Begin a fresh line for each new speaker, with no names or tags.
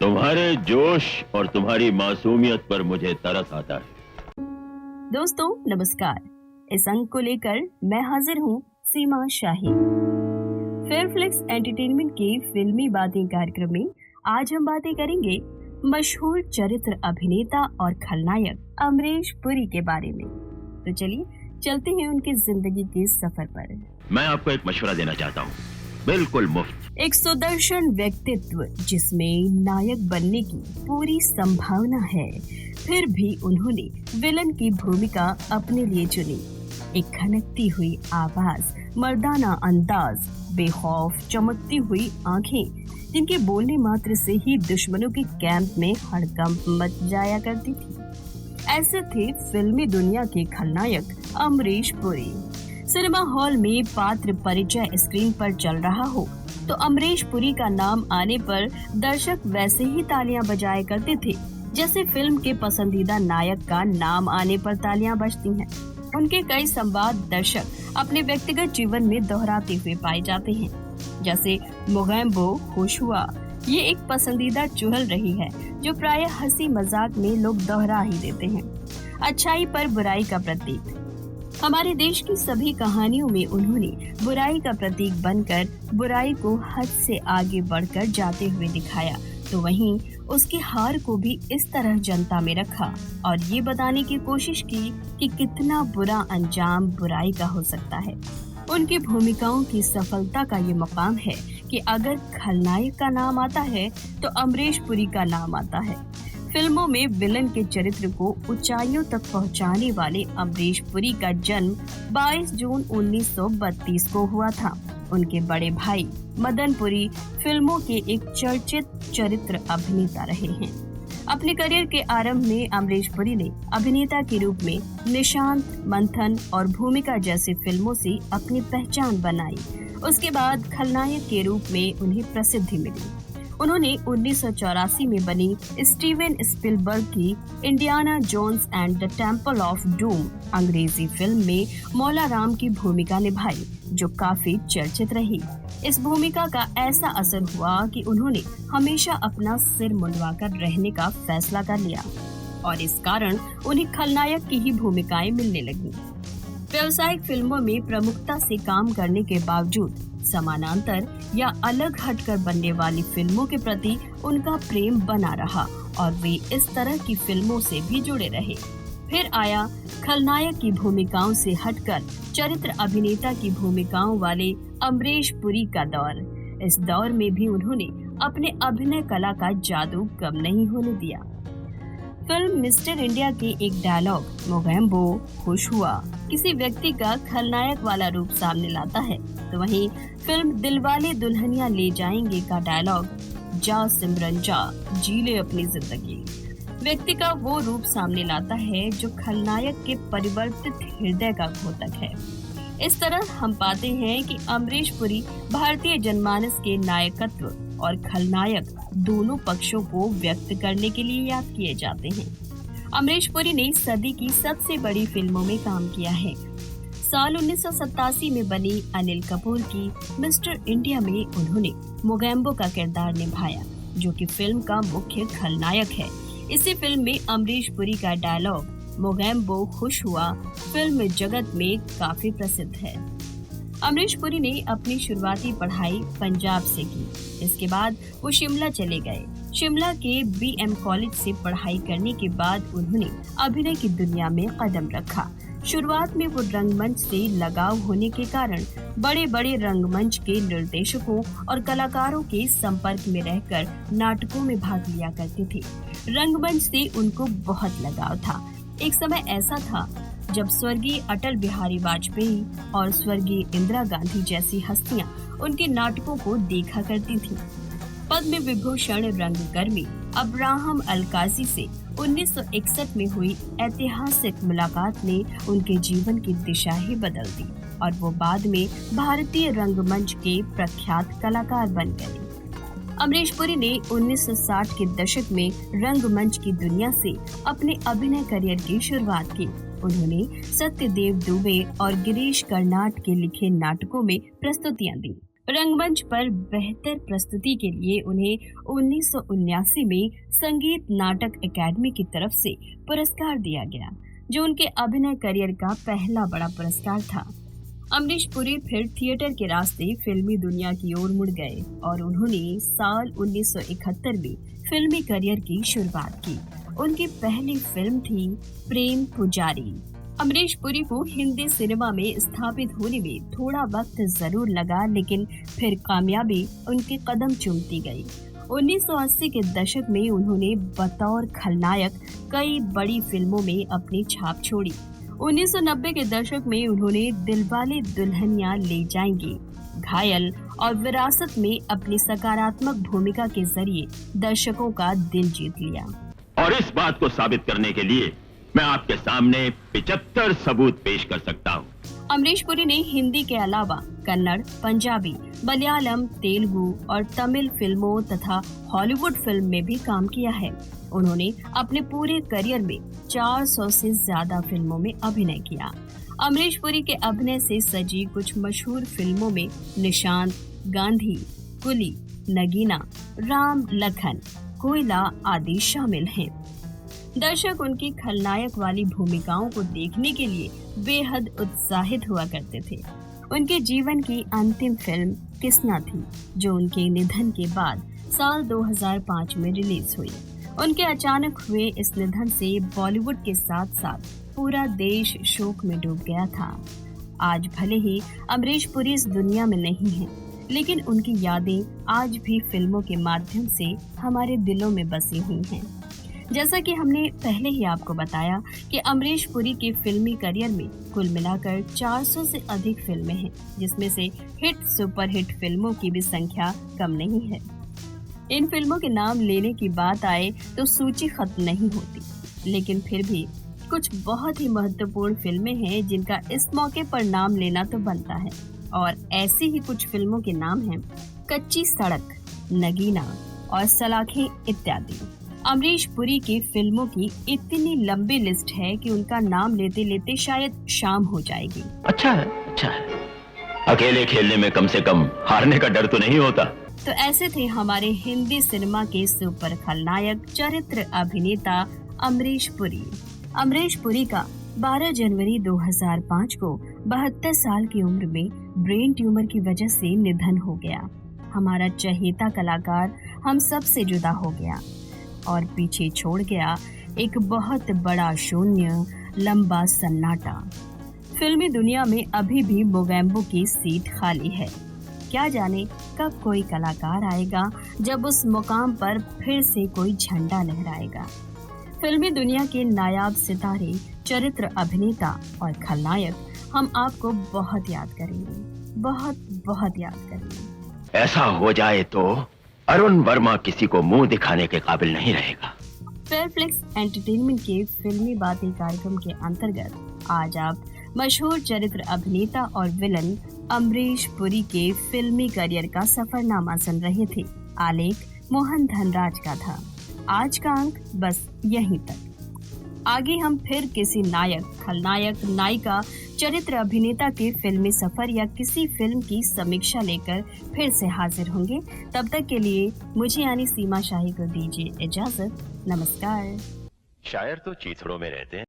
तुम्हारे जोश और तुम्हारी मासूमियत पर मुझे तरस आता है।
दोस्तों नमस्कार। इस अंक को लेकर मैं हाजिर हूँ सीमा शाही। फेयरफ्लेक्स एंटरटेनमेंट के फिल्मी बातें कार्यक्रम में आज हम बातें करेंगे मशहूर चरित्र अभिनेता और खलनायक अमरीश पुरी के बारे में। तो चलिए चलते हैं उनकी जिंदगी के सफर पर।
मैं आपको एक मशवरा देना चाहता हूँ, बिल्कुल मुफ्त।
एक सुदर्शन व्यक्तित्व जिसमें नायक बनने की पूरी संभावना है, फिर भी उन्होंने विलन की भूमिका अपने लिए चुनी। एक खनकती हुई आवाज, मर्दाना अंदाज, बेखौफ चमकती हुई आंखें, जिनके बोलने मात्र से ही दुश्मनों के कैंप में हड़कंप मच जाया करती थी। ऐसे थे फिल्मी दुनिया के खलनायक अमरीश पुरी। सिनेमा हॉल में पात्र परिचय स्क्रीन पर चल रहा हो तो अमरीश पुरी का नाम आने पर दर्शक वैसे ही तालियां बजाया करते थे जैसे फिल्म के पसंदीदा नायक का नाम आने पर तालियां बजती हैं। उनके कई संवाद दर्शक अपने व्यक्तिगत जीवन में दोहराते हुए पाए जाते हैं, जैसे मोगैम्बो खुश हुआ। ये एक पसंदीदा चुहल रही है जो प्राय हंसी मजाक में लोग दोहरा ही देते हैं। अच्छाई पर बुराई का प्रतीक। हमारे देश की सभी कहानियों में उन्होंने बुराई का प्रतीक बनकर बुराई को हद से आगे बढ़कर जाते हुए दिखाया, तो वहीं उसकी हार को भी इस तरह जनता में रखा और ये बताने की कोशिश की कि कितना बुरा अंजाम बुराई का हो सकता है। उनकी भूमिकाओं की सफलता का ये मुकाम है कि अगर खलनायक का नाम आता है तो अमरीश पुरी का नाम आता है। फिल्मों में विलन के चरित्र को ऊंचाइयों तक पहुंचाने वाले अमरीश पुरी का जन्म 22 जून 1932 को हुआ था। उनके बड़े भाई मदन पुरी फिल्मों के एक चर्चित चरित्र अभिनेता रहे हैं। अपने करियर के आरंभ में अमरीश पुरी ने अभिनेता के रूप में निशांत, मंथन और भूमिका जैसी फिल्मों से अपनी पहचान बनाई। उसके बाद खलनायक के रूप में उन्हें प्रसिद्धि मिली। उन्होंने 1984 में बनी स्टीवन स्पिलबर्ग की Indiana Jones and the Temple of Doom अंग्रेजी फिल्म में मौला राम की भूमिका निभाई, जो काफी चर्चित रही। इस भूमिका का ऐसा असर हुआ कि उन्होंने हमेशा अपना सिर मुंडवाकर रहने का फैसला कर लिया और इस कारण उन्हें खलनायक की ही भूमिकाएं मिलने लगी। व्यावसायिक फिल्मों में प्रमुखता से काम करने के बावजूद समानांतर या अलग हटकर बनने वाली फिल्मों के प्रति उनका प्रेम बना रहा और वे इस तरह की फिल्मों से भी जुड़े रहे। फिर आया खलनायक की भूमिकाओं से हटकर चरित्र अभिनेता की भूमिकाओं वाले अमरीश पुरी का दौर। इस दौर में भी उन्होंने अपने अभिनय कला का जादू कम नहीं होने दिया। फिल्म मिस्टर इंडिया के एक डायलॉग मोगैम्बो खुश हुआ किसी व्यक्ति का खलनायक वाला रूप सामने लाता है, तो वहीं फिल्म दिलवाले दुल्हनिया ले जाएंगे का डायलॉग जा सिमरन जा जी ले अपनी जिंदगी व्यक्ति का वो रूप सामने लाता है जो खलनायक के परिवर्तित हृदय का घोतक है। इस तरह हम पाते हैं कि अमरीश पुरी भारतीय जनमानस के नायकत्व और खलनायक दोनों पक्षों को व्यक्त करने के लिए याद किए जाते हैं। अमरीश पुरी ने सदी की सबसे बड़ी फिल्मों में काम किया है। साल 1987 में बनी अनिल कपूर की मिस्टर इंडिया में उन्होंने मोगैम्बो का किरदार निभाया, जो कि फिल्म का मुख्य खलनायक है। इसी फिल्म में अमरीश पुरी का डायलॉग मोगैम्बो खुश हुआ फिल्म जगत में काफी प्रसिद्ध है। अमरीश पुरी ने अपनी शुरुआती पढ़ाई पंजाब से की। इसके बाद वो शिमला चले गए। शिमला के बीएम कॉलेज से पढ़ाई करने के बाद उन्होंने अभिनय की दुनिया में कदम रखा। शुरुआत में वो रंगमंच से लगाव होने के कारण बड़े बड़े रंगमंच के निर्देशकों और कलाकारों के संपर्क में रहकर नाटकों में भाग लिया करते थे। रंगमंच से उनको बहुत लगाव था। एक समय ऐसा था जब स्वर्गीय अटल बिहारी वाजपेयी और स्वर्गीय इंदिरा गांधी जैसी हस्तियां उनके नाटकों को देखा करती थीं। पद्म विभूषण रंगकर्मी अब्राहम अलकाजी से 1961 में हुई ऐतिहासिक मुलाकात ने उनके जीवन की दिशा ही बदल दी और वो बाद में भारतीय रंगमंच के प्रख्यात कलाकार बन गए। अमरीश पुरी ने 1960 के दशक में रंगमंच की दुनिया से अपने अभिनय करियर की शुरुआत की। उन्होंने सत्यदेव दुबे और गिरीश कर्नाड के लिखे नाटकों में प्रस्तुतियां दी। रंगमंच पर बेहतर प्रस्तुति के लिए उन्हें 1979 में संगीत नाटक अकादमी की तरफ से पुरस्कार दिया गया, जो उनके अभिनय करियर का पहला बड़ा पुरस्कार था। अमरीश पुरी फिर थिएटर के रास्ते फिल्मी दुनिया की ओर मुड़ गए और उन्होंने साल 1971 में फिल्मी करियर की शुरुआत की। उनकी पहली फिल्म थी प्रेम पुजारी। अमरीश पुरी को हिंदी सिनेमा में स्थापित होने में थोड़ा वक्त जरूर लगा, लेकिन फिर कामयाबी उनके कदम चूमती गई। 1980 के दशक में उन्होंने बतौर खलनायक कई बड़ी फिल्मों में अपनी छाप छोड़ी। 1990 के दशक में उन्होंने दिलवाले दुल्हनिया ले जाएंगे, घायल और विरासत में अपनी सकारात्मक भूमिका के जरिए दर्शकों का दिल जीत लिया।
और इस बात को साबित करने के लिए मैं आपके सामने 75 सबूत पेश कर सकता हूँ।
अमरीश पुरी ने हिंदी के अलावा कन्नड़, पंजाबी, मलयालम, तेलुगु और तमिल फिल्मों तथा हॉलीवुड फिल्म में भी काम किया है। उन्होंने अपने पूरे करियर में 400 से ज्यादा फिल्मों में अभिनय किया। अमरीश पुरी के अभिनय से सजी कुछ मशहूर फिल्मों में निशांत, गांधी, कुली, नगीना, राम लखन, कोयला आदि शामिल हैं। दर्शक उनकी खलनायक वाली भूमिकाओं को देखने के लिए बेहद उत्साहित हुआ करते थे। उनके जीवन की अंतिम फिल्म किसना थी, जो उनके निधन के बाद साल 2005 में रिलीज हुई। उनके अचानक हुए इस निधन से बॉलीवुड के साथ साथ पूरा देश शोक में डूब गया था। आज भले ही अमरीश पुरी इस दुनिया में नहीं हैं, लेकिन उनकी यादें आज भी फिल्मों के माध्यम से हमारे दिलों में बसी हुई हैं। जैसा कि हमने पहले ही आपको बताया कि अमरीश पुरी के फिल्मी करियर में कुल मिलाकर 400 से अधिक फिल्में हैं, जिसमें से हिट सुपरहिट फिल्मों की भी संख्या कम नहीं है। इन फिल्मों के नाम लेने की बात आए तो सूची खत्म नहीं होती, लेकिन फिर भी कुछ बहुत ही महत्वपूर्ण फिल्में हैं जिनका इस मौके पर नाम लेना तो बनता है। और ऐसी ही कुछ फिल्मों के नाम हैं कच्ची सड़क, नगीना और सलाखें इत्यादि। अमरीश पुरी की फिल्मों की इतनी लंबी लिस्ट है कि उनका नाम लेते लेते शायद शाम हो जाएगी।
अच्छा है, अच्छा है। अकेले खेलने में कम से कम हारने का डर तो नहीं होता।
तो ऐसे थे हमारे हिंदी सिनेमा के सुपर खलनायक चरित्र अभिनेता अमरीश पुरी। अमरीश पुरी का 12 जनवरी 2005 को 72 साल की उम्र में ब्रेन ट्यूमर की वजह से निधन हो गया। हमारा चहेता कलाकार हम सब से जुदा हो गया और पीछे छोड़ गया एक बहुत बड़ा शून्य, लंबा सन्नाटा। फिल्मी दुनिया में अभी भी मोगैम्बो की सीट खाली है। क्या जाने कब कोई कलाकार आएगा जब उस मुकाम पर फिर से कोई झंडा लहराएगा। फिल्मी दुनिया के नायाब सितारे, चरित्र अभिनेता और खलनायक हम आपको बहुत याद करेंगे, बहुत बहुत याद करेंगे।
ऐसा हो जाए तो अरुण वर्मा किसी को मुंह दिखाने के काबिल नहीं रहेगा।
फेयरफ्लेक्स एंटरटेनमेंट के फिल्मी बातें कार्यक्रम के अंतर्गत आज आप मशहूर चरित्र अभिनेता और विलन अमरीश पुरी के फिल्मी करियर का सफरनामा सुन रहे थे। आलेख मोहन धनराज का था। आज का अंक बस यहीं तक। आगे हम फिर किसी नायक, खलनायक, नायिका, चरित्र अभिनेता के फिल्मी सफर या किसी फिल्म की समीक्षा लेकर फिर से हाजिर होंगे। तब तक के लिए मुझे यानी सीमा शाही को दीजिए इजाजत। नमस्कार।
शायर तो चीथड़ों में रहते हैं।